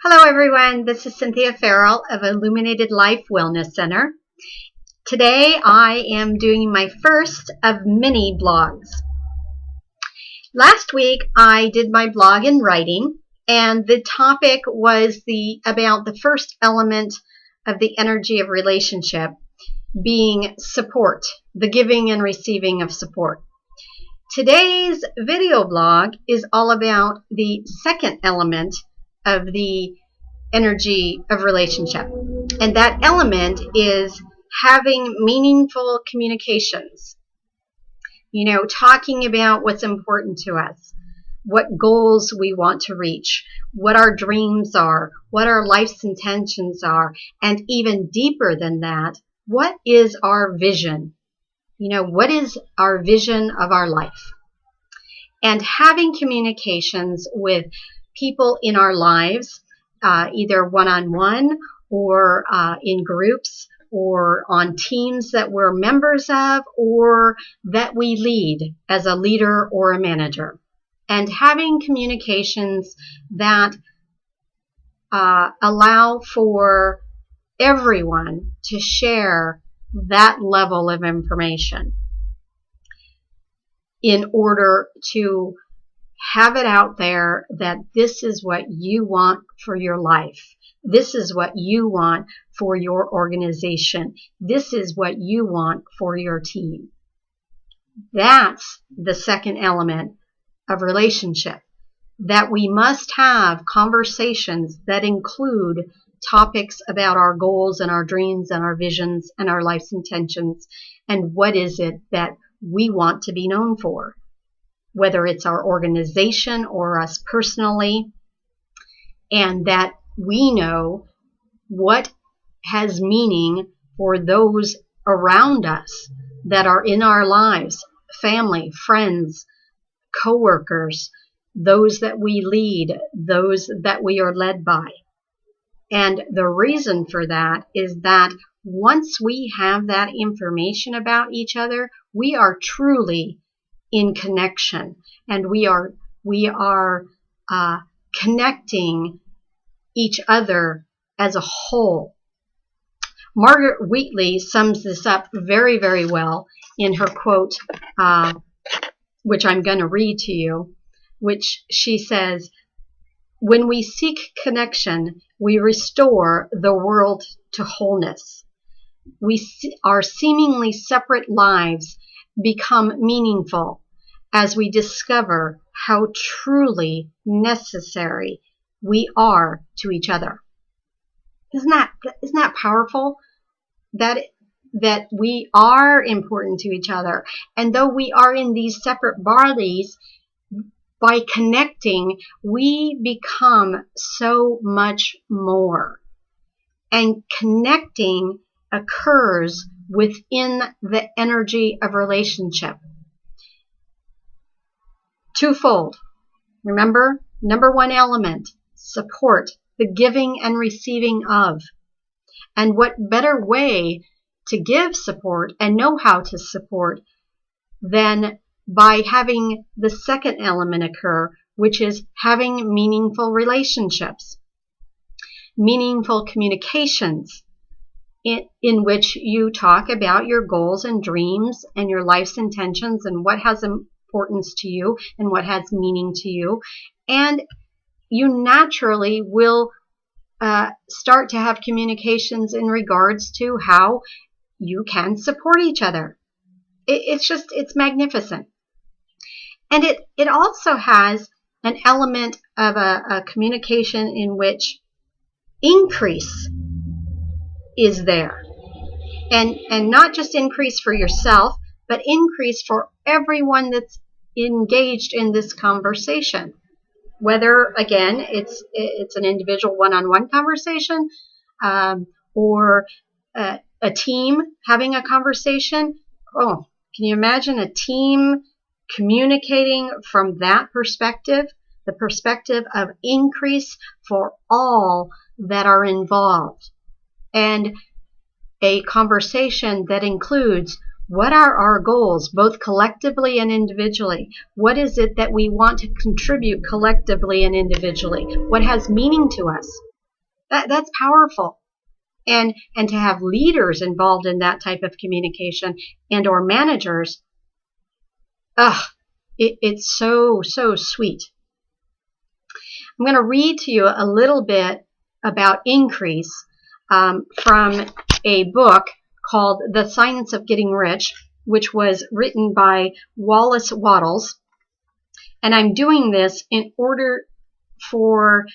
Hello everyone, this is Cynthia Farrell of Illuminated Life Wellness Center. Today I am doing my first of many blogs. Last week I did my blog in writing, and the topic was about the first element of the energy of relationship being support, the giving and receiving of support. Today's video blog is all about the second element of the energy of relationship. And that element is having meaningful communications. Talking about what's important to us, what goals we want to reach, what our dreams are, what our life's intentions are, and even deeper than that, what is our vision? What is our vision of our life? And having communications with people in our lives, either one-on-one or in groups or on teams that we're members of or that we lead as a leader or a manager. And having communications that allow for everyone to share that level of information in order to have it out there that this is what you want for your life. This is what you want for your organization. This is what you want for your team. That's the second element of relationship, that we must have conversations that include topics about our goals and our dreams and our visions and our life's intentions and what is it that we want to be known for, whether it's our organization or us personally, and that we know what has meaning for those around us that are in our lives, family, friends, co-workers, those that we lead, those that we are led by. And the reason for that is that once we have that information about each other, we are truly in connection, and we are connecting each other as a whole. Margaret Wheatley sums this up very, very well in her quote, which I'm going to read to you, which she says, "When we seek connection, we restore the world to wholeness. Our seemingly separate lives become meaningful as we discover how truly necessary we are to each other." Isn't that powerful? That we are important to each other, and though we are in these separate bodies, by connecting, we become so much more. And connecting occurs within the energy of relationship. Twofold. Remember, number one element, support, the giving and receiving of. And what better way to give support and know how to support than by having the second element occur, which is having meaningful relationships, meaningful communications, in which you talk about your goals and dreams and your life's intentions and what has importance to you and what has meaning to you. And you naturally will start to have communications in regards to how you can support each other. It's magnificent. And it also has an element of a communication in which increase is there, and not just increase for yourself, but increase for everyone that's engaged in this conversation, whether again it's an individual one-on-one conversation, or a team having a conversation. Oh, can you imagine a team communicating from that perspective, the perspective of increase for all that are involved? And a conversation that includes what are our goals, both collectively and individually? What is it that we want to contribute collectively and individually? What has meaning to us? That's powerful. And to have leaders involved in that type of communication and or managers, it's so sweet. I'm going to read to you a little bit about increase from a book called The Science of Getting Rich, which was written by Wallace Wattles. And I'm doing this in order for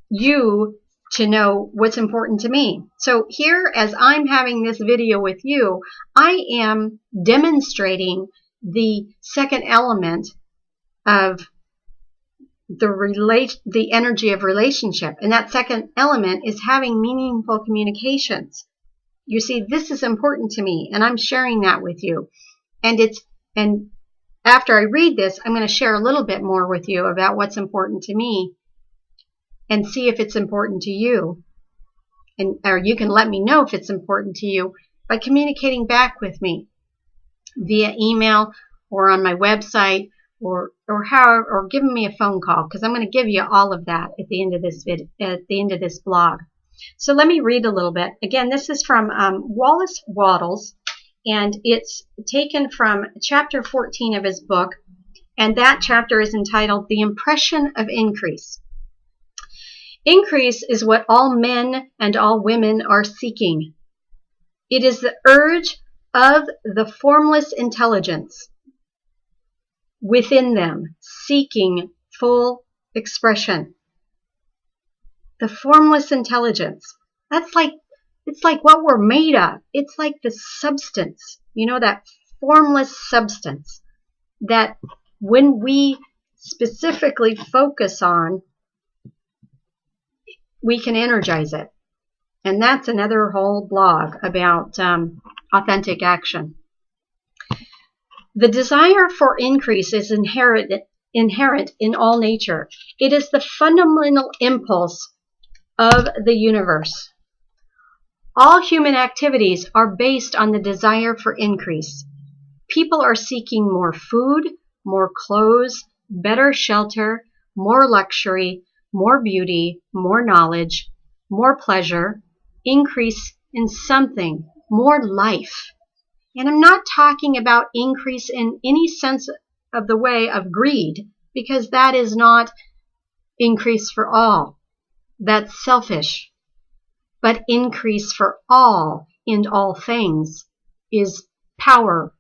you to know what's important to me. So here, as I'm having this video with you, I am demonstrating the second element of the energy of relationship. And that second element is having meaningful communications. You see, this is important to me, and I'm sharing that with you. And after I read this, I'm going to share a little bit more with you about what's important to me and see if it's important to you. Or you can let me know if it's important to you by communicating back with me via email or on my website or giving me a phone call, because I'm going to give you all of that at the end of this blog. So let me read a little bit. Again, this is from Wallace Wattles, and it's taken from chapter 14 of his book, and that chapter is entitled The Impression of Increase. Increase is what all men and all women are seeking. It is the urge of the formless intelligence within them, seeking full expression. The formless intelligence. It's like what we're made of. It's like the substance, that formless substance that when we specifically focus on, we can energize it. And that's another whole blog about authentic action. The desire for increase is inherent in all nature. It is the fundamental impulse of the universe. All human activities are based on the desire for increase. People are seeking more food, more clothes, better shelter, more luxury, more beauty, more knowledge, more pleasure, increase in something, more life. And I'm not talking about increase in any sense of the way of greed, because that is not increase for all. That's selfish. But increase for all in all things is powerful.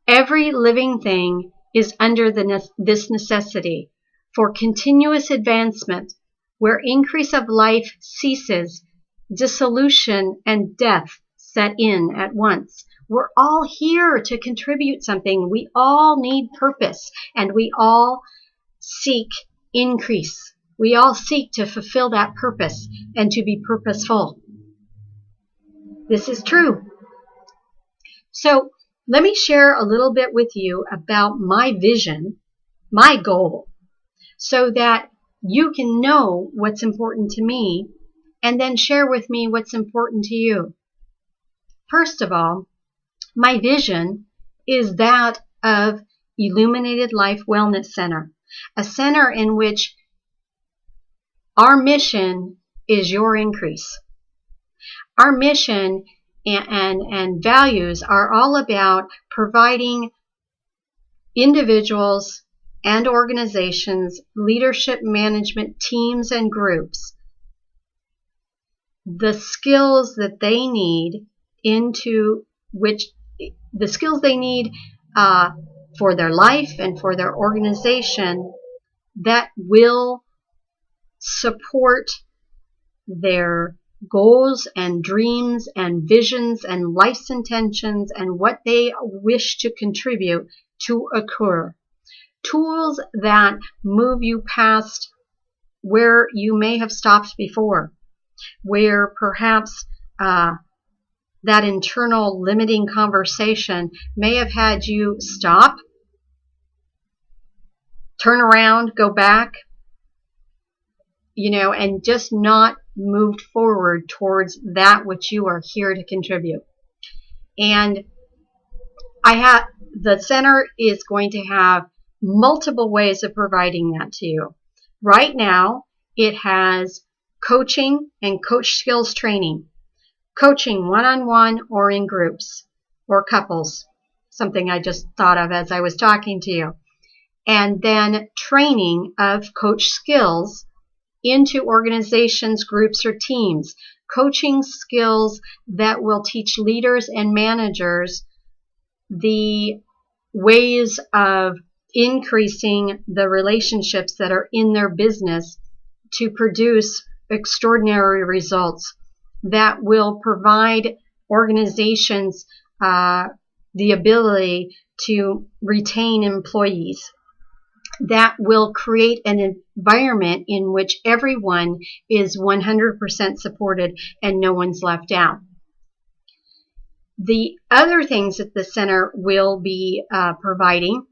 Every living thing is under this necessity for continuous advancement. Where increase of life ceases, dissolution and death set in at once. We're all here to contribute something. We all need purpose, and we all seek increase. We all seek to fulfill that purpose and to be purposeful. This is true. So let me share a little bit with you about my vision, my goal, so that you can know what's important to me and then share with me what's important to you. First of all, my vision is that of Illuminated Life Wellness Center, a center in which our mission is your increase. Our mission and values are all about providing individuals and organizations, leadership, management, teams, and groups the skills that they need for their life and for their organization that will support their goals and dreams and visions and life's intentions and what they wish to contribute to occur. Tools that move you past where you may have stopped before, where perhaps that internal limiting conversation may have had you stop, turn around, go back, and just not moved forward towards that which you are here to contribute. And the center is going to have multiple ways of providing that to you. Right now, it has coaching and coach skills training. Coaching one-on-one or in groups or couples. Something I just thought of as I was talking to you. And then training of coach skills into organizations, groups, or teams. Coaching skills that will teach leaders and managers the ways of increasing the relationships that are in their business to produce extraordinary results that will provide organizations the ability to retain employees, that will create an environment in which everyone is 100% supported and no one's left out. The other things that the center will be providing,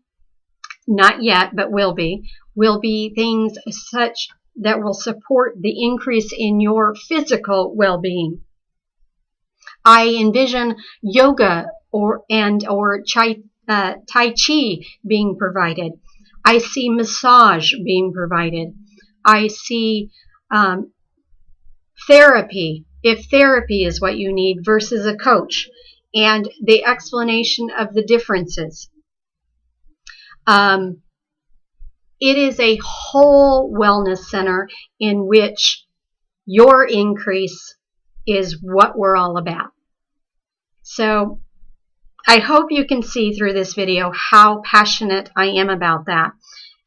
not yet, but will be things such that will support the increase in your physical well-being. I envision yoga or Tai Chi being provided. I see massage being provided. I see therapy, if therapy is what you need, versus a coach, and the explanation of the differences. It is a whole wellness center in which your increase is what we're all about. So I hope you can see through this video how passionate I am about that,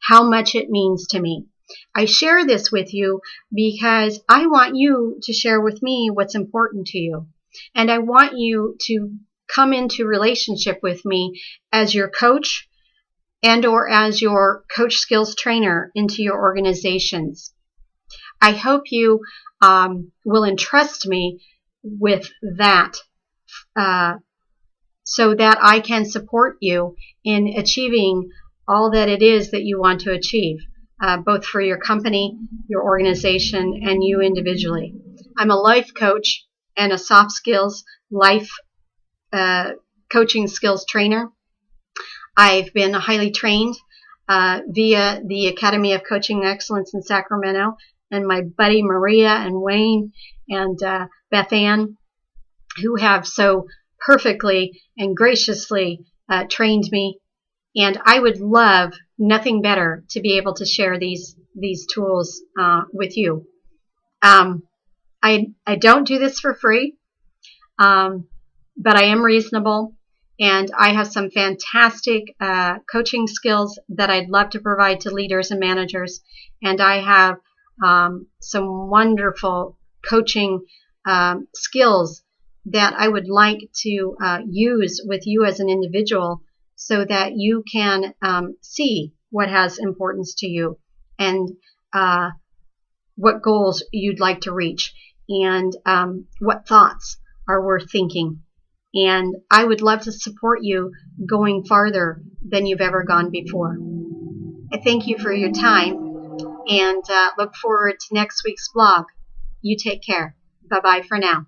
how much it means to me. I share this with you because I want you to share with me what's important to you. And I want you to come into relationship with me as your coach and or as your coach skills trainer into your organizations. I hope you will entrust me with that so that I can support you in achieving all that it is that you want to achieve, both for your company, your organization, and you individually. I'm a life coach and a soft skills life coaching skills trainer. I've been highly trained via the Academy of Coaching Excellence in Sacramento, and my buddy Maria and Wayne and Beth Ann, who have so perfectly and graciously trained me. And I would love nothing better to be able to share these tools with you. I don't do this for free, but I am reasonable, and I have some fantastic coaching skills that I'd love to provide to leaders and managers, and I have some wonderful coaching skills that I would like to use with you as an individual so that you can see what has importance to you and what goals you'd like to reach and what thoughts are worth thinking. And I would love to support you going farther than you've ever gone before. I thank you for your time and look forward to next week's vlog. You take care. Bye-bye for now.